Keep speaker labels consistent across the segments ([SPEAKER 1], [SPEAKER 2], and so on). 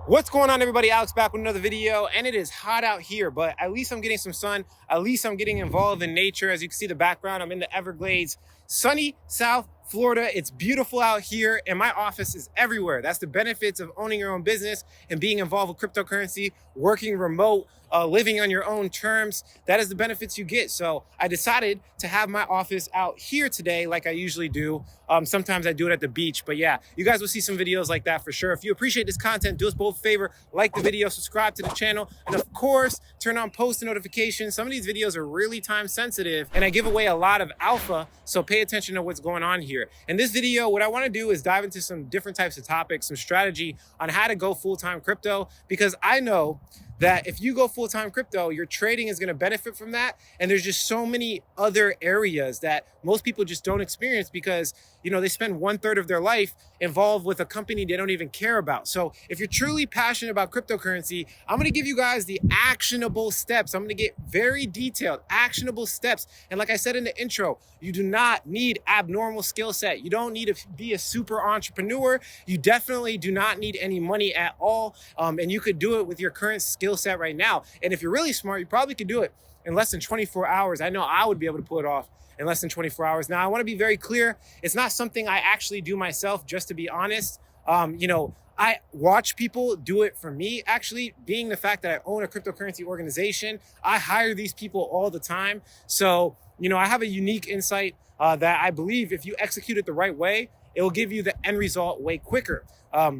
[SPEAKER 1] What's going on, everybody? Alex back with another video, and it is hot out here, but at least I'm getting some sun. At least I'm getting involved in nature. As you can see the background, I'm in the Everglades, sunny South Florida. It's beautiful out here, and my office is everywhere. That's the benefits of owning your own business and being involved with cryptocurrency, working remote, living on your own terms. That is the benefits you get. So I decided to have my office out here today like I usually do. Sometimes I do it at the beach, but yeah, you guys will see some videos like that for sure. If you appreciate this content, do us both a favor, like the video, subscribe to the channel, and of course, turn on post notifications. Some of these videos are really time sensitive, and I give away a lot of alpha, so pay attention to what's going on here. In this video, what I want to do is dive into some different types of topics, some strategy on how to go full-time crypto, because I know that if you go full-time crypto, your trading is going to benefit from that. And there's just so many other areas that most people just don't experience because, you know, they spend 1/3 of their life involved with a company they don't even care about. So if you're truly passionate about cryptocurrency, I'm going to give you guys the actionable steps. I'm going to get very detailed, actionable steps. And like I said in the intro, you do not need abnormal skill set. You don't need to be a super entrepreneur. You definitely do not need any money at all. And you could do it with your current skill set right now. And if you're really smart, you probably could do it in less than 24 hours. I know I would be able to pull it off in less than 24 hours. Now, I want to be very clear. It's not something I actually do myself, just to be honest. I watch people do it for me, actually, being the fact that I own a cryptocurrency organization. I hire these people all the time. So, I have a unique insight that I believe if you execute it the right way, it will give you the end result way quicker.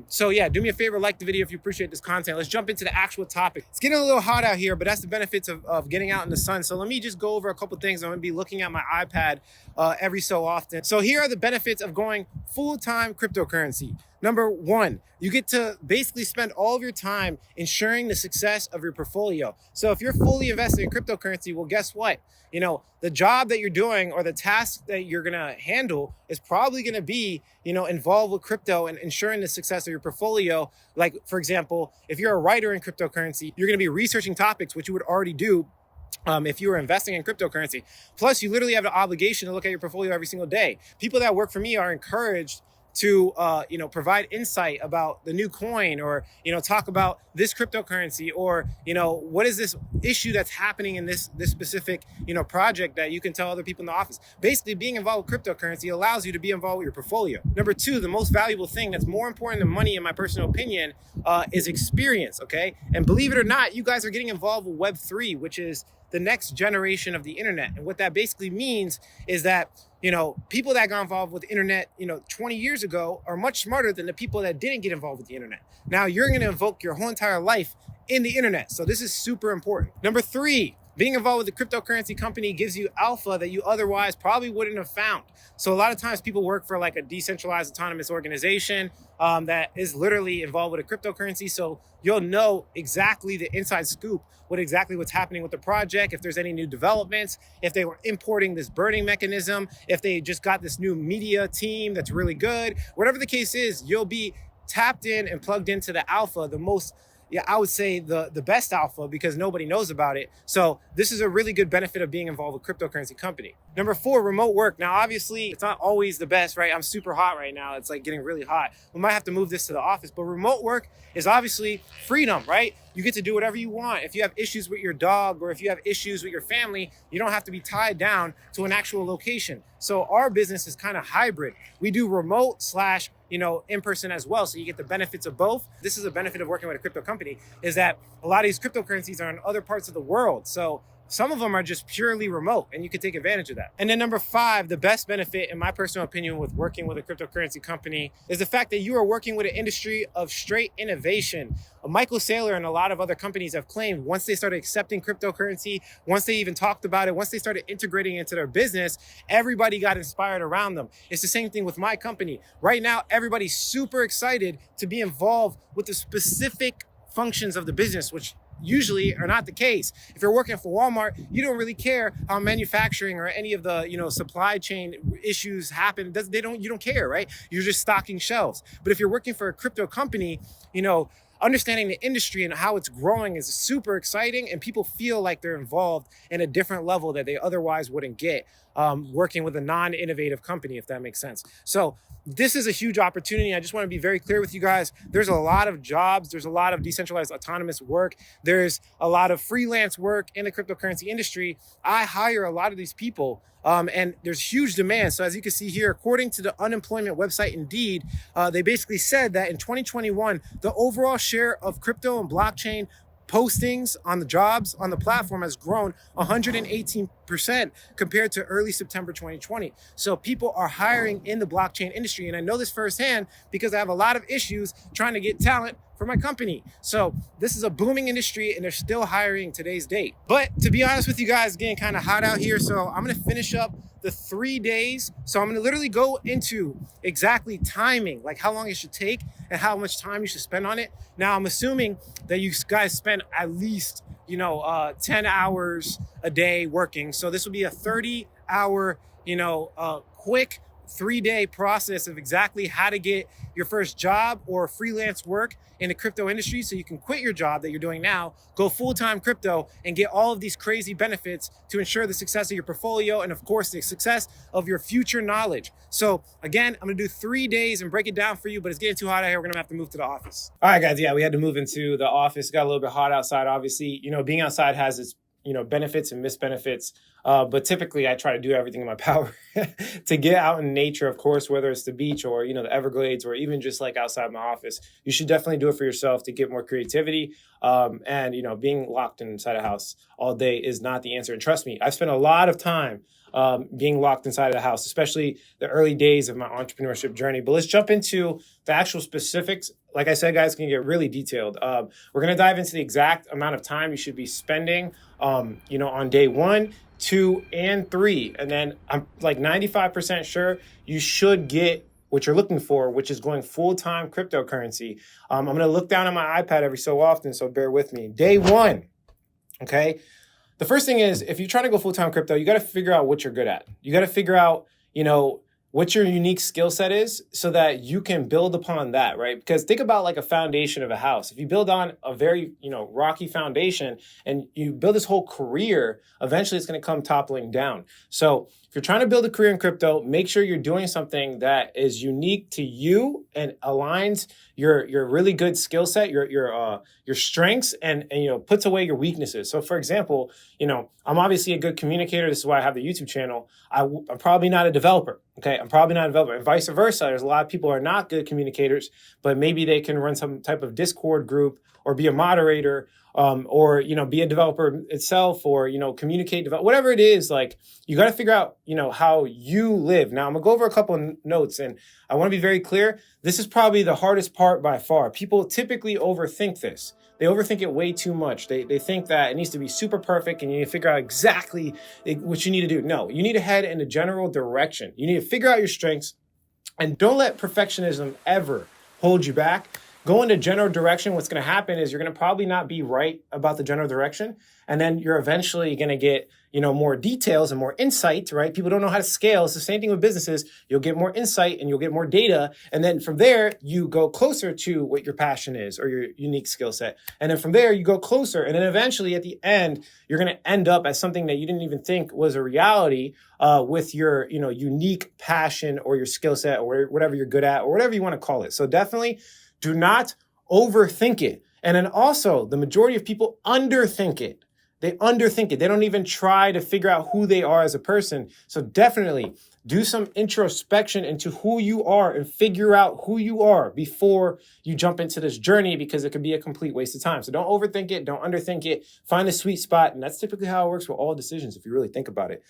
[SPEAKER 1] So yeah, do me a favor, like the video if you appreciate this content. Let's jump into the actual topic. It's getting a little hot out here, but that's the benefits of getting out in the sun. So let me just go over a couple things. I'm gonna be looking at my iPad every so often. So here are the benefits of going full-time cryptocurrency. Number one, you get to basically spend all of your time ensuring the success of your portfolio. So if you're fully invested in cryptocurrency, well, guess what? The job that you're doing or the task that you're gonna handle is probably gonna be, involved with crypto and ensuring the success of your portfolio. Like, for example, if you're a writer in cryptocurrency, you're gonna be researching topics, which you would already do if you were investing in cryptocurrency. Plus, you literally have the obligation to look at your portfolio every single day. People that work for me are encouraged to provide insight about the new coin, or talk about this cryptocurrency, or what is this issue that's happening in this specific project that you can tell other people in the office. Basically, being involved with cryptocurrency allows you to be involved with your portfolio. Number two, the most valuable thing that's more important than money, in my personal opinion, is experience. Okay, and believe it or not, you guys are getting involved with Web3, which is the next generation of the internet. And what that basically means is that people that got involved with the internet 20 years ago are much smarter than the people that didn't get involved with the internet. Now you're going to invoke your whole entire life in the internet, so this is super important. Number three, being involved with a cryptocurrency company gives you alpha that you otherwise probably wouldn't have found. So a lot of times people work for like a decentralized autonomous organization that is literally involved with a cryptocurrency. So you'll know exactly the inside scoop, what's happening with the project, if there's any new developments, if they were importing this burning mechanism, if they just got this new media team that's really good. Whatever the case is, you'll be tapped in and plugged into the alpha, I would say the best alpha, because nobody knows about it. So this is a really good benefit of being involved with a cryptocurrency company. Number four, remote work. Now, obviously, it's not always the best, right? I'm super hot right now. It's like getting really hot. We might have to move this to the office, but remote work is obviously freedom, right? You get to do whatever you want. If you have issues with your dog, or if you have issues with your family, you don't have to be tied down to an actual location. So our business is kind of hybrid. We do remote / in person as well. So you get the benefits of both. This is a benefit of working with a crypto company, is that a lot of these cryptocurrencies are in other parts of the world. So some of them are just purely remote, and you can take advantage of that. And then number five, the best benefit, in my personal opinion, with working with a cryptocurrency company is the fact that you are working with an industry of straight innovation. Michael Saylor and a lot of other companies have claimed once they started accepting cryptocurrency, once they even talked about it, once they started integrating it into their business, everybody got inspired around them. It's the same thing with my company. Right now, everybody's super excited to be involved with the specific functions of the business, which usually are not the case. If you're working for Walmart, you don't really care how manufacturing or any of the supply chain issues happen. You don't care, right? You're just stocking shelves. But if you're working for a crypto company, understanding the industry and how it's growing is super exciting, and people feel like they're involved in a different level that they otherwise wouldn't get. working with a non-innovative company, if that makes sense. So this is a huge opportunity. I just want to be very clear with you guys. There's a lot of jobs. There's a lot of decentralized autonomous work. There's a lot of freelance work in the cryptocurrency industry. I hire a lot of these people, and there's huge demand. So as you can see here, according to the unemployment website Indeed, they basically said that in 2021, the overall share of crypto and blockchain postings on the jobs on the platform has grown 118% compared to early September 2020. So people are hiring in the blockchain industry. And I know this firsthand because I have a lot of issues trying to get talent for my company. So this is a booming industry and they're still hiring today's date. But to be honest with you guys, getting kind of hot out here. So I'm going to finish up the 3 days. So I'm going to literally go into exactly timing, like how long it should take and how much time you should spend on it. Now, I'm assuming that you guys spend at least, 10 hours a day working. So this will be a 30-hour, quick 3-day process of exactly how to get your first job or freelance work in the crypto industry so you can quit your job that you're doing now, go full-time crypto and get all of these crazy benefits to ensure the success of your portfolio and of course the success of your future knowledge. So again, I'm gonna do 3 days and break it down for you, but it's getting too hot out here. We're gonna have to move to the office. All right, guys, yeah, we had to move into the office. It got a little bit hot outside, obviously. Being outside has its benefits and misbenefits. But typically I try to do everything in my power to get out in nature, of course, whether it's the beach or, the Everglades or even just like outside my office. You should definitely do it for yourself to get more creativity. And being locked inside a house all day is not the answer. And trust me, I've spent a lot of time being locked inside of the house, especially the early days of my entrepreneurship journey. But let's jump into the actual specifics. Like I said, guys, can get really detailed. We're going to dive into the exact amount of time you should be spending, on day 1, 2, and 3. And then I'm like 95% sure you should get what you're looking for, which is going full-time cryptocurrency. I'm going to look down at my iPad every so often, so bear with me. Day 1, okay? The first thing is, if you're trying to go full-time crypto, you got to figure out what you're good at. You got to figure out, what your unique skill set is so that you can build upon that, right? Because think about like a foundation of a house. If you build on a very, rocky foundation and you build this whole career, eventually it's going to come toppling down. So if you're trying to build a career in crypto, make sure you're doing something that is unique to you and aligns your really good skill set, your strengths and puts away your weaknesses. So for example, I'm obviously a good communicator. This is why I have the YouTube channel. I'm probably not a developer. Okay, I'm probably not a developer, and vice versa. There's a lot of people who are not good communicators, but maybe they can run some type of Discord group or be a moderator, or be a developer itself, or communicate, whatever it is. Like you got to figure out how you live. Now I'm gonna go over a couple of notes, and I want to be very clear. This is probably the hardest part by far. People typically overthink this. They overthink it way too much. They think that it needs to be super perfect and you need to figure out exactly what you need to do. No, you need to head in a general direction. You need to figure out your strengths and don't let perfectionism ever hold you back. Go into general direction. What's going to happen is you're going to probably not be right about the general direction. And then you're eventually going to get, more details and more insight, right? People don't know how to scale. It's the same thing with businesses. You'll get more insight and you'll get more data. And then from there, you go closer to what your passion is or your unique skill set. And then from there, you go closer. And then eventually at the end, you're going to end up as something that you didn't even think was a reality with your, unique passion or your skill set or whatever you're good at or whatever you want to call it. So definitely do not overthink it. And then also the majority of people underthink it. They underthink it. They don't even try to figure out who they are as a person. So definitely do some introspection into who you are and figure out who you are before you jump into this journey, because it could be a complete waste of time. So don't overthink it. Don't underthink it. Find a sweet spot. And that's typically how it works with all decisions if you really think about it.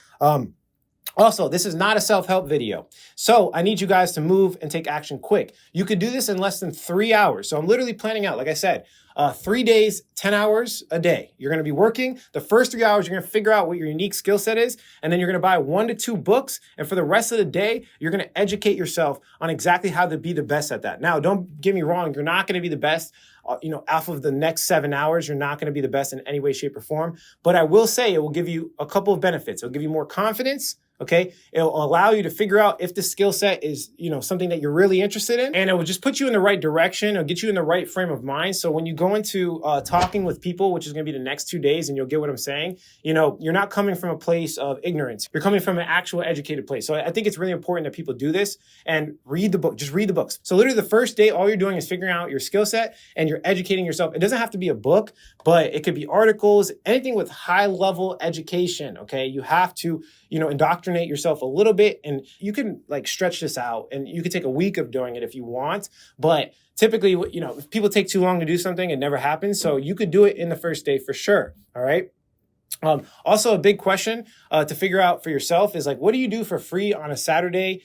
[SPEAKER 1] Also, this is not a self-help video. So I need you guys to move and take action quick. You could do this in less than 3 hours. So I'm literally planning out, like I said, 3 days, 10 hours a day. You're going to be working. The first 3 hours, you're going to figure out what your unique skill set is. And then you're going to buy 1 to 2 books. And for the rest of the day, you're going to educate yourself on exactly how to be the best at that. Now, don't get me wrong. You're not going to be the best. Off of the next 7 hours, you're not going to be the best in any way, shape, or form. But I will say it will give you a couple of benefits. It'll give you more confidence. Okay, it'll allow you to figure out if the skill set is, something that you're really interested in, and it will just put you in the right direction. It'll get you in the right frame of mind. So when you go into talking with people, which is going to be the next 2 days, and you'll get what I'm saying, you're not coming from a place of ignorance. You're coming from an actual educated place. So I think it's really important that people do this and read the book. Just read the books. So literally the first day, all you're doing is figuring out your skill set and you're educating yourself. It doesn't have to be a book, but it could be articles, anything with high level education. Okay, you have to indoctrinate yourself a little bit, and you can stretch this out, and you could take a week of doing it if you want. But typically, if people take too long to do something, it never happens. So you could do it in the first day for sure. All right. Also, a big question to figure out for yourself is what do you do for free on a Saturday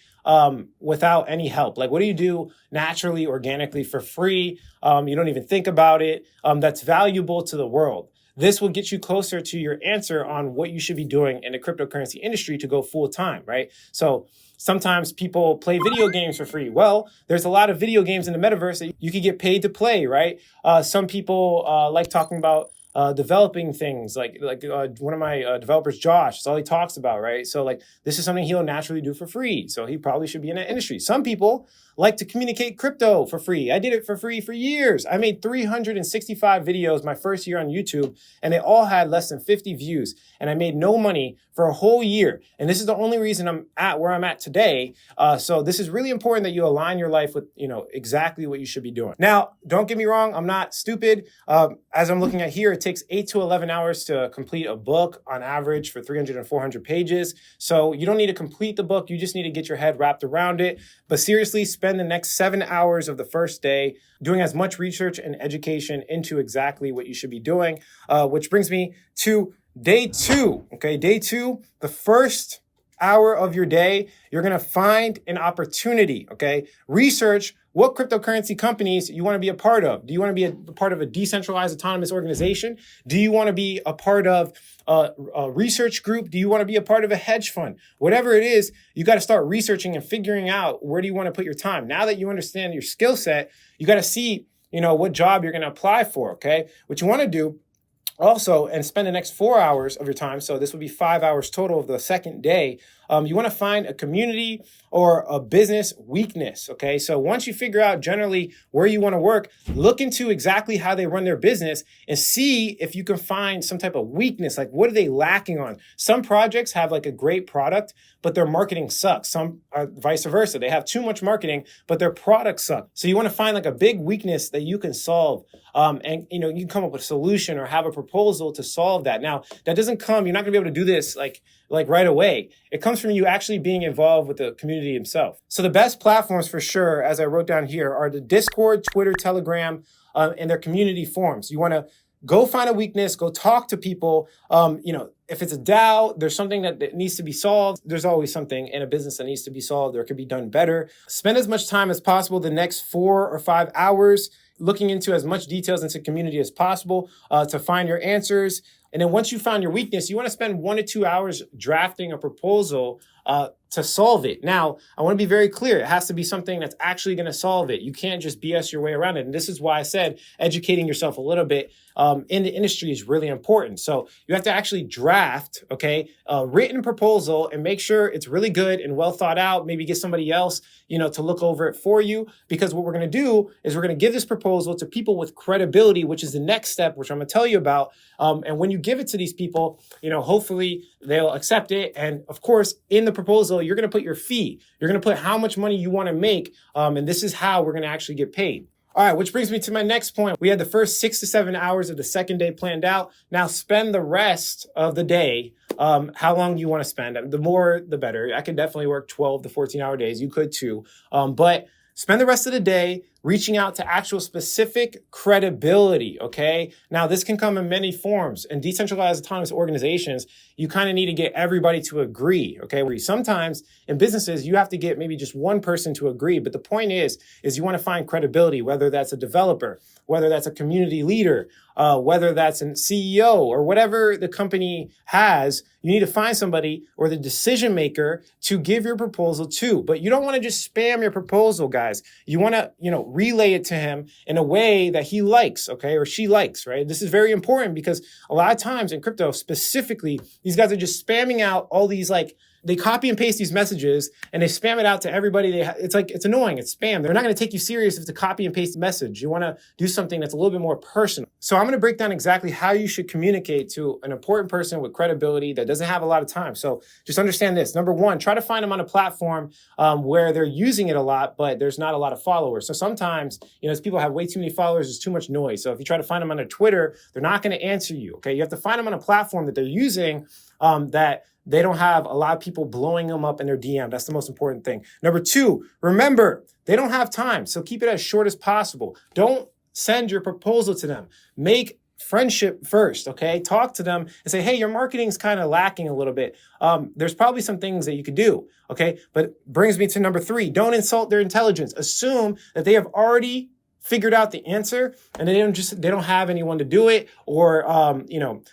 [SPEAKER 1] without any help? What do you do naturally, organically for free? You don't even think about it. That's valuable to the world. This will get you closer to your answer on what you should be doing in the cryptocurrency industry to go full time, right? So sometimes people play video games for free. Well, there's a lot of video games in the metaverse that you could get paid to play, right? Some people like talking about developing things like one of my developers, Josh, that's all he talks about, right? So this is something he'll naturally do for free. So he probably should be in that industry. Some people like to communicate crypto for free. I did it for free for years. I made 365 videos my first year on YouTube, and they all had less than 50 views. And I made no money for a whole year. And this is the only reason I'm at where I'm at today. So this is really important that you align your life with, exactly what you should be doing. Now, don't get me wrong. I'm not stupid. As I'm looking at here, it takes 8 to 11 hours to complete a book on average for 300 and 400 pages. So you don't need to complete the book. You just need to get your head wrapped around it. But seriously, spend the next 7 hours of the first day doing as much research and education into exactly what you should be doing, which brings me to day 2. Okay, day 2, the first hour of your day, you're going to find an opportunity. Okay, research what cryptocurrency companies you want to be a part of. Do you want to be a part of a decentralized autonomous organization? Do you want to be a part of a research group? Do you want to be a part of a hedge fund? Whatever it is, you got to start researching and figuring out where do you want to put your time. Now that you understand your skill set, you got to see, what job you're going to apply for. Okay, what you want to do also, and spend the next 4 hours of your time, so this would be 5 hours total of the second day, you want to find a community or a business weakness, okay? So once you figure out generally where you want to work, look into exactly how they run their business and see if you can find some type of weakness, what are they lacking on? Some projects have a great product, but their marketing sucks. Some are vice versa. They have too much marketing, but their products suck. So you want to find a big weakness that you can solve. And you can come up with a solution or have a proposal to solve that. Now, that doesn't come, you're not gonna be able to do this like right away. It comes from you actually being involved with the community itself. So the best platforms for sure, as I wrote down here, are the Discord, Twitter, Telegram, and their community forums. You wanna go find a weakness, go talk to people. If it's a DAO, there's something that needs to be solved. There's always something in a business that needs to be solved or could be done better. Spend as much time as possible the next 4 or 5 hours looking into as much details into community as possible to find your answers. And then once you found your weakness, you want to spend 1 to 2 hours drafting a proposal to solve it. Now, I want to be very clear. It has to be something that's actually going to solve it. You can't just BS your way around it. And this is why I said educating yourself a little bit in the industry is really important. So you have to actually draft, a written proposal and make sure it's really good and well thought out. Maybe get somebody else, to look over it for you. Because what we're going to do is we're going to give this proposal to people with credibility, which is the next step, which I'm going to tell you about. And when you give it to these people, hopefully they'll accept it. And of course, in the proposal, you're going to put your fee. You're going to put how much money you want to make. And this is how we're going to actually get paid. All right, which brings me to my next point. We had the first 6 to 7 hours of the second day planned out. Now spend the rest of the day. How long do you want to spend? The more, the better. I could definitely work 12 to 14-hour days. You could too. But spend the rest of the day reaching out to actual specific credibility, okay? Now, this can come in many forms. In decentralized autonomous organizations, you kind of need to get everybody to agree, okay? Where sometimes in businesses, you have to get maybe just one person to agree. But the point is you want to find credibility, whether that's a developer, whether that's a community leader, whether that's a CEO or whatever the company has. You need to find somebody or the decision maker to give your proposal to. But you don't want to just spam your proposal, guys. You want to, relay it to him in a way that he likes, okay, or she likes, right? This is very important because a lot of times in crypto specifically, these guys are just spamming out all these they copy and paste these messages and they spam it out to everybody. It's annoying. It's spam. They're not going to take you serious if it's a copy and paste message. You want to do something that's a little bit more personal. So I'm going to break down exactly how you should communicate to an important person with credibility that doesn't have a lot of time. So just understand this. Number one, try to find them on a platform where they're using it a lot, but there's not a lot of followers. So sometimes, as people have way too many followers, there's too much noise. So if you try to find them on their Twitter, they're not going to answer you. Okay. You have to find them on a platform that they're using that they don't have a lot of people blowing them up in their DM. That's the most important thing. Number two, remember, they don't have time. So keep it as short as possible. Don't send your proposal to them. Make friendship first, okay? Talk to them and say, hey, your marketing's kind of lacking a little bit. There's probably some things that you could do, okay? But brings me to number three, don't insult their intelligence. Assume that they have already figured out the answer and they don't have anyone to do it, or,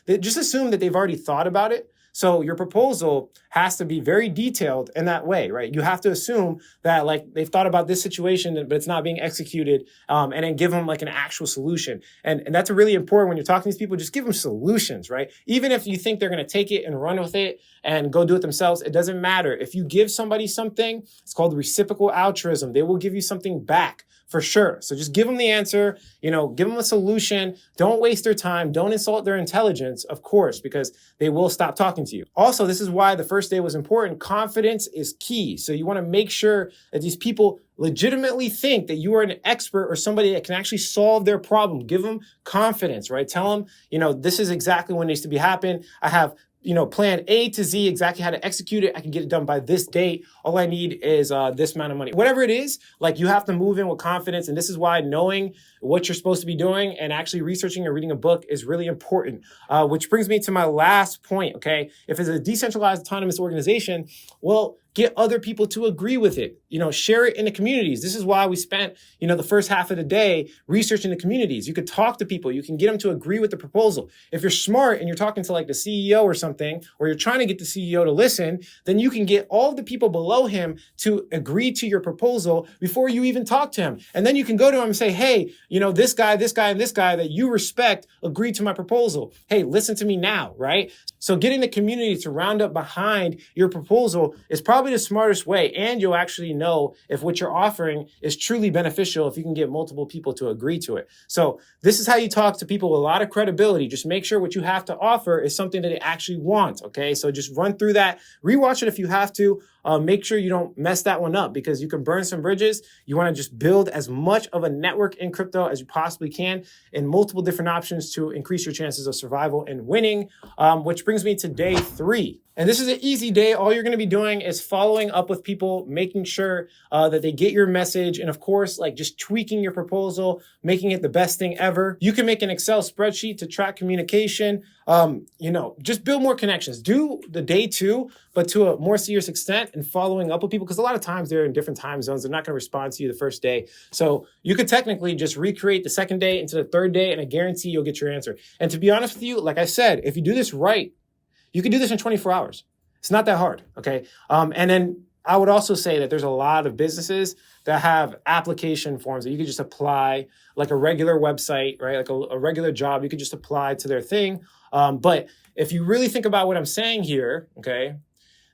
[SPEAKER 1] they just assume that they've already thought about it. So your proposal has to be very detailed in that way, right? You have to assume that they've thought about this situation, but it's not being executed, and then give them an actual solution. And that's really important when you're talking to these people. Just give them solutions, right? Even if you think they're going to take it and run with it and go do it themselves, it doesn't matter. If you give somebody something, it's called reciprocal altruism. They will give you something back for sure. So just give them the answer, give them a solution. Don't waste their time. Don't insult their intelligence, of course, because they will stop talking to you. Also, this is why the first day was important. Confidence is key. So you want to make sure that these people legitimately think that you are an expert or somebody that can actually solve their problem. Give them confidence, right? Tell them, this is exactly what needs to be happen. I have plan A to Z, exactly how to execute it. I can get it done by this date. All I need is this amount of money. Whatever it is, you have to move in with confidence. And this is why knowing what you're supposed to be doing and actually researching and reading a book is really important. Which brings me to my last point, okay? If it's a decentralized autonomous organization, well, get other people to agree with it. Share it in the communities. This is why we spent, the first half of the day researching the communities. You could talk to people. You can get them to agree with the proposal. If you're smart and you're talking to the CEO or something, or you're trying to get the CEO to listen, then you can get all of the people below him to agree to your proposal before you even talk to him. And then you can go to him and say, hey, this guy, and this guy that you respect agreed to my proposal. Hey, listen to me now, right? So getting the community to round up behind your proposal is probably the smartest way. And you'll actually know if what you're offering is truly beneficial if you can get multiple people to agree to it. So this is how you talk to people with a lot of credibility. Just make sure what you have to offer is something that they actually want. Okay. So just run through that, rewatch it if you have to. Make sure you don't mess that one up because you can burn some bridges. You want to just build as much of a network in crypto as you possibly can in multiple different options to increase your chances of survival and winning, which brings me to day 3. And this is an easy day. All you're going to be doing is following up with people, making sure that they get your message. And of course, just tweaking your proposal, making it the best thing ever. You can make an Excel spreadsheet to track communication. Just build more connections. Do the day 2, but to a more serious extent and following up with people. Because a lot of times they're in different time zones. They're not going to respond to you the first day. So you could technically just recreate the second day into the third day, and I guarantee you'll get your answer. And to be honest with you, like I said, if you do this right, you can do this in 24 hours. It's not that hard, okay? And then I would also say that there's a lot of businesses that have application forms that you could just apply, like a regular website, right? Like a regular job, you could just apply to their thing. But if you really think about what I'm saying here, okay,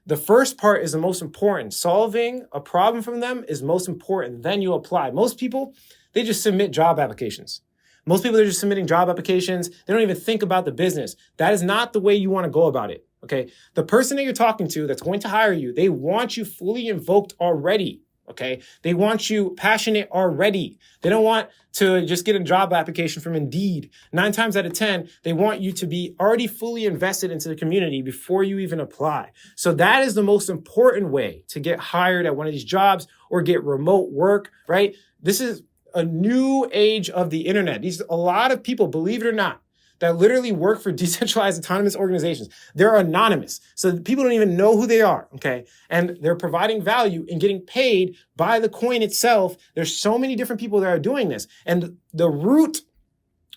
[SPEAKER 1] the first part is the most important. Solving a problem from them is most important. Then you apply. Most people, they just submit job applications. Most people are just submitting job applications. They don't even think about the business. That is not the way you want to go about it, okay? The person that you're talking to that's going to hire you, they want you fully invoked already, okay? They want you passionate already. They don't want to just get a job application from Indeed. 9 times out of 10, they want you to be already fully invested into the community before you even apply. So that is the most important way to get hired at one of these jobs or get remote work, right? This is a new age of the internet. A lot of people, believe it or not, that literally work for decentralized autonomous organizations. They're anonymous. So people don't even know who they are, okay? And they're providing value and getting paid by the coin itself. There's so many different people that are doing this. And the root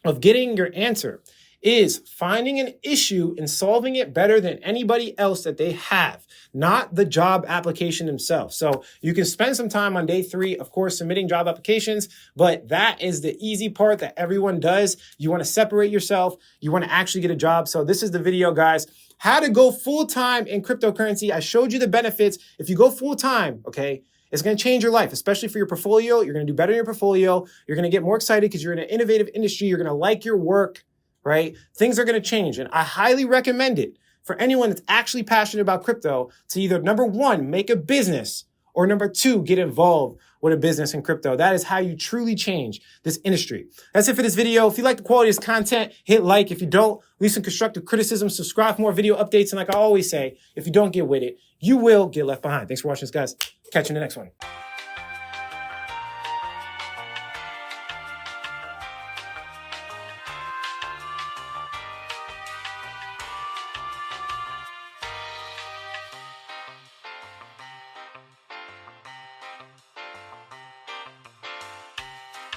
[SPEAKER 1] of getting your answer is finding an issue and solving it better than anybody else that they have, not the job application themselves. So you can spend some time on day 3, of course, submitting job applications, but that is the easy part that everyone does. You want to separate yourself. You want to actually get a job. So this is the video, guys. How to go full-time in cryptocurrency. I showed you the benefits. If you go full-time, okay, it's going to change your life, especially for your portfolio. You're going to do better in your portfolio. You're going to get more excited because you're in an innovative industry. You're going to like your work, right? Things are going to change. And I highly recommend it for anyone that's actually passionate about crypto to either, number 1, make a business, or number 2, get involved with a business in crypto. That is how you truly change this industry. That's it for this video. If you like the quality of this content, hit like. If you don't, leave some constructive criticism, subscribe for more video updates. And like I always say, if you don't get with it, you will get left behind. Thanks for watching this, guys. Catch you in the next one.